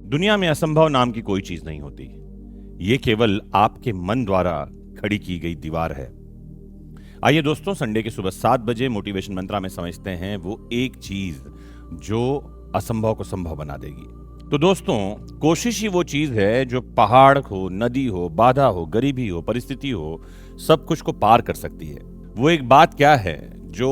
दुनिया में असंभव नाम की कोई चीज नहीं होती। ये केवल आपके मन द्वारा खड़ी की गई दीवार है। आइए दोस्तों, संडे के सुबह 7 बजे मोटिवेशन मंत्रा में समझते हैं वो एक चीज जो असंभव को संभव बना देगी। तो दोस्तों, कोशिश ही वो चीज है जो पहाड़ हो, नदी हो, बाधा हो, गरीबी हो, परिस्थिति हो, सब कुछ को पार कर सकती है। वो एक बात क्या है जो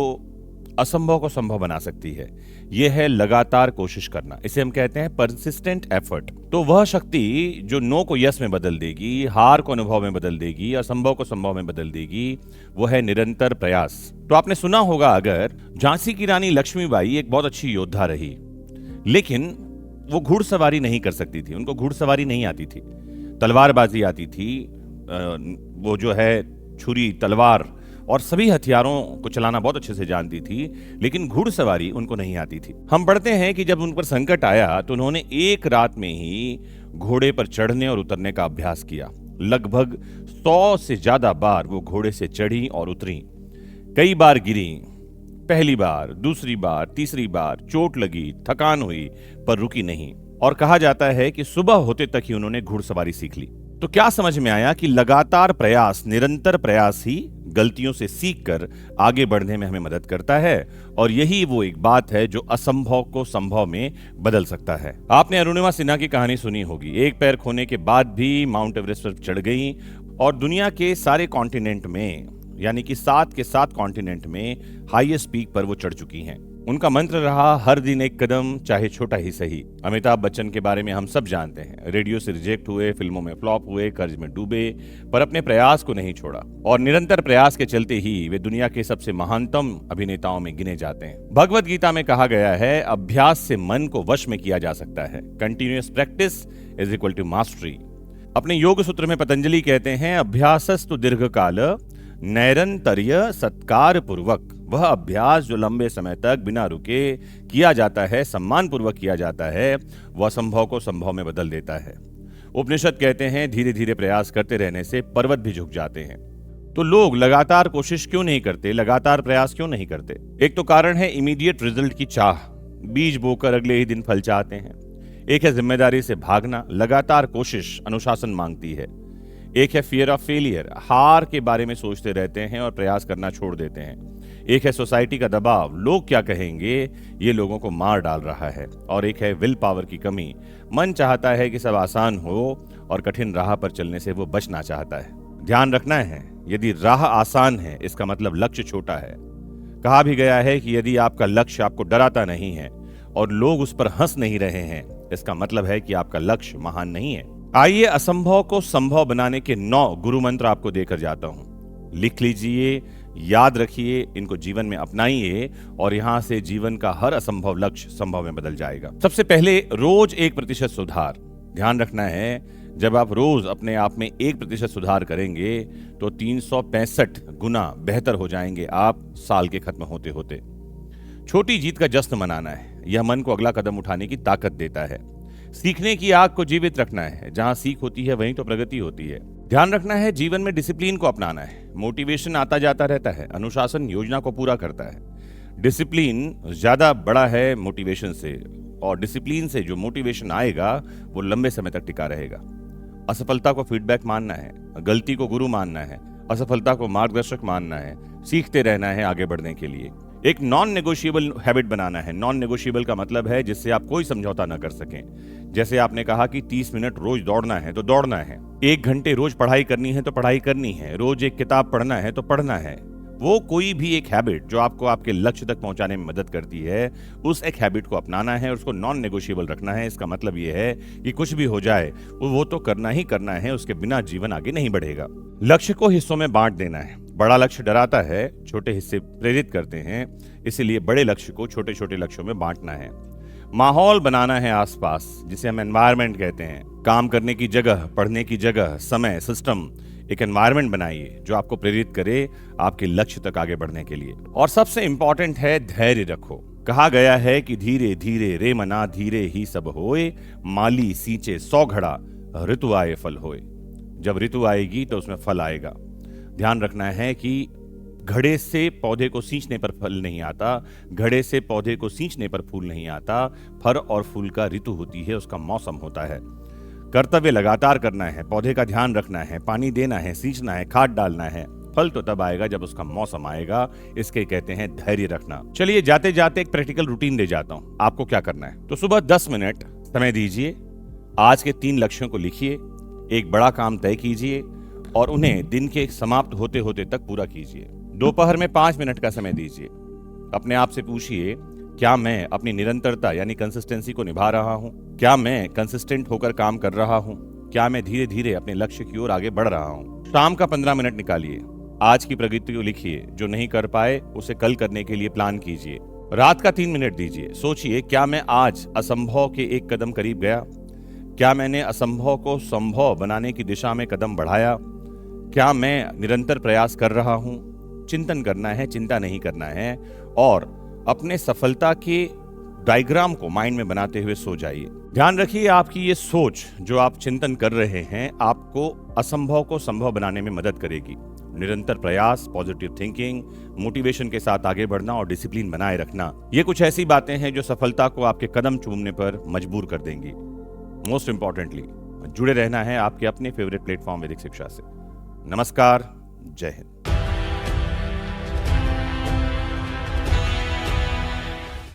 असंभव को संभव बना सकती है? यह है लगातार कोशिश करना। इसे हम कहते हैं परसिस्टेंट एफर्ट। तो वह शक्ति जो नो को यस में बदल देगी, हार को अनुभव में बदल देगी, असंभव को संभव में बदल देगी, वो है निरंतर प्रयास। तो आपने सुना होगा, अगर झांसी की रानी लक्ष्मीबाई एक बहुत अच्छी योद्धा रही, लेकिन वो घुड़सवारी नहीं कर सकती थी। उनको घुड़सवारी नहीं आती थी, तलवारबाजी आती थी, वो जो है छुरी, तलवार और सभी हथियारों को चलाना बहुत अच्छे से जानती थी, लेकिन घुड़सवारी उनको नहीं आती थी। हम पढ़ते हैं कि जब उन पर संकट आया तो उन्होंने एक रात में ही घोड़े पर चढ़ने और उतरने का अभ्यास किया। लगभग 100 से ज्यादा बार वो घोड़े से चढ़ी और उतरी। कई बार गिरी, पहली बार, दूसरी बार, तीसरी बार, चोट लगी, थकान हुई, पर रुकी नहीं। और कहा जाता है कि सुबह होते तक ही उन्होंने घुड़सवारी सीख ली। तो क्या समझ में आया कि लगातार प्रयास, निरंतर प्रयास ही गलतियों से सीखकर आगे बढ़ने में हमें मदद करता है। और यही वो एक बात है जो असंभव को संभव में बदल सकता है। आपने अरुणिमा सिन्हा की कहानी सुनी होगी। एक पैर खोने के बाद भी माउंट एवरेस्ट पर चढ़ गई और दुनिया के सारे कॉन्टिनेंट में, यानी कि 7 के 7 कॉन्टिनेंट में हाईएस्ट पीक पर वो चढ़ चुकी हैं। उनका मंत्र रहा, हर दिन एक कदम, चाहे छोटा ही सही। अमिताभ बच्चन के बारे में हम सब जानते हैं। रेडियो से रिजेक्ट हुए, फिल्मों में फ्लॉप हुए, कर्ज में डूबे, पर अपने प्रयास को नहीं छोड़ा। और निरंतर प्रयास के चलते ही वे दुनिया के सबसे महानतम अभिनेताओं में गिने जाते हैं। भगवत गीता में कहा गया है, अभ्यास से मन को वश में किया जा सकता है। Continuous practice is equal to mastery. अपने योग सूत्र में पतंजलि कहते हैं, अभ्यासस्तु दीर्घकाल नैरंतर्य सत्कार पूर्वक। वह अभ्यास जो लंबे समय तक बिना रुके किया जाता है, सम्मान पूर्वक किया जाता है, वह असंभव को संभव में बदल देता है। उपनिषद कहते हैं, धीरे धीरे प्रयास करते रहने से पर्वत भी झुक जाते हैं। तो लोग लगातार कोशिश क्यों नहीं करते, लगातार प्रयास क्यों नहीं करते? एक तो कारण है इमीडिएट रिजल्ट की चाह। बीज बोकर अगले ही दिन फल चाहते हैं। एक है जिम्मेदारी से भागना। लगातार कोशिश अनुशासन मांगती है। एक है फियर ऑफ फेलियर। हार के बारे में सोचते रहते हैं और प्रयास करना छोड़ देते हैं। एक है सोसाइटी का दबाव, लोग क्या कहेंगे, ये लोगों को मार डाल रहा है। और एक है विल पावर की कमी। मन चाहता है कि सब आसान हो और कठिन राह पर चलने से वो बचना चाहता है। ध्यान रखना है, यदि राह आसान है इसका मतलब लक्ष्य छोटा है। कहा भी गया है कि यदि आपका लक्ष्य आपको डराता नहीं है और लोग उस पर हंस नहीं रहे हैं, इसका मतलब है कि आपका लक्ष्य महान नहीं है। आइए असंभव को संभव बनाने के 9 गुरु मंत्र आपको देकर जाता हूं। लिख लीजिए, याद रखिए, इनको जीवन में अपनाइए और यहां से जीवन का हर असंभव लक्ष्य संभव में बदल जाएगा। सबसे पहले, रोज 1% सुधार। ध्यान रखना है, जब आप रोज अपने आप में 1% सुधार करेंगे तो 365 गुना बेहतर हो जाएंगे आप साल के खत्म होते होते। छोटी जीत का जश्न मनाना है। यह मन को अगला कदम उठाने की ताकत देता है। सीखने की आग को जीवित रखना है। जहां सीख होती है वहीं तो प्रगति होती है। ध्यान रखना है, जीवन में डिसिप्लिन को अपनाना है। मोटिवेशन आता जाता रहता है, अनुशासन योजना को पूरा करता है। डिसिप्लिन ज्यादा बड़ा है मोटिवेशन से, और डिसिप्लिन से जो मोटिवेशन आएगा वो लंबे समय तक टिका रहेगा। असफलता को फीडबैक मानना है, गलती को गुरु मानना है, असफलता को मार्गदर्शक मानना है। सीखते रहना है आगे बढ़ने के लिए। एक नॉन नेगोशिएबल हैबिट बनाना है। नॉन नेगोशिएबल का मतलब है जिससे आप कोई समझौता न कर सकें। जैसे आपने कहा कि 30 मिनट रोज दौड़ना है तो दौड़ना है, 1 घंटे रोज पढ़ाई करनी है तो पढ़ाई करनी है, रोज एक किताब पढ़ना है तो पढ़ना है। वो कोई भी एक हैबिट जो आपको आपके लक्ष्य तक पहुंचाने में मदद करती है, उस एक हैबिट को अपनाना है और उसको नॉन नेगोशिएबल रखना है। इसका मतलब ये है कि कुछ भी हो जाए वो तो करना ही करना है, उसके बिना जीवन आगे नहीं बढ़ेगा। लक्ष्य को हिस्सों में बांट देना है। बड़ा लक्ष्य डराता है, छोटे हिस्से प्रेरित करते हैं, इसीलिए बड़े लक्ष्य को छोटे छोटे लक्ष्यों में बांटना है। माहौल बनाना है आसपास, जिसे हम एनवायरनमेंट कहते हैं। काम करने की जगह, पढ़ने की जगह, समय, सिस्टम, एक एनवायरनमेंट बनाइए जो आपको प्रेरित करे आपके लक्ष्य तक आगे बढ़ने के लिए। और सबसे इंपॉर्टेंट है, धैर्य रखो। कहा गया है कि धीरे धीरे रे मना धीरे ही सब होए, माली सींचे 100 घड़ा, ऋतु आए फल होए। जब ऋतु आएगी तो उसमें फल आएगा। ध्यान रखना है कि घड़े से पौधे को सींचने पर फल नहीं आता, घड़े से पौधे को सींचने पर फूल नहीं आता। फल और फूल का ऋतु होती है, उसका मौसम होता है। कर्तव्य लगातार करना है, पौधे का ध्यान रखना है, पानी देना है, सींचना है, खाद डालना है। फल तो तब आएगा जब उसका मौसम आएगा। इसके कहते हैं धैर्य रखना। चलिए जाते जाते एक प्रैक्टिकल रूटीन दे जाता हूं, आपको क्या करना है। तो सुबह 10 मिनट समय दीजिए, आज के 3 लक्ष्यों को लिखिए, एक बड़ा काम तय कीजिए और उन्हें दिन के समाप्त होते होते तक पूरा कीजिए। दोपहर में 5 मिनट का समय दीजिए। अपने आप से पूछिए, क्या मैं अपनी निरंतरता यानी कंसिस्टेंसी को निभा रहा हूं? क्या मैं कंसिस्टेंट होकर काम कर रहा हूं? क्या मैं धीरे धीरे अपने लक्ष्य की ओर आगे बढ़ रहा हूं? शाम का 15 मिनट निकालिए, आज की प्रगति को लिखिए, जो नहीं कर पाए उसे कल करने के लिए प्लान कीजिए। रात का 3 मिनट दीजिए, सोचिए, क्या मैं आज असंभव के एक कदम करीब गया? क्या मैंने असंभव को संभव बनाने की दिशा में कदम बढ़ाया? क्या मैं निरंतर प्रयास कर रहा हूं? चिंतन करना है, चिंता नहीं करना है। और अपने सफलता के डायग्राम को माइंड में बनाते हुए सो जाइए। ध्यान रखिए, आपकी ये सोच जो आप चिंतन कर रहे हैं आपको असंभव को संभव बनाने में मदद करेगी। निरंतर प्रयास, पॉजिटिव थिंकिंग, मोटिवेशन के साथ आगे बढ़ना और डिसिप्लिन बनाए रखना, ये कुछ ऐसी बातें हैं जो सफलता को आपके कदम चूमने पर मजबूर कर देंगी। मोस्ट इंपॉर्टेंटली जुड़े रहना है आपके अपने फेवरेट प्लेटफॉर्म वैदिक शिक्षा से। नमस्कार, जय हिंद।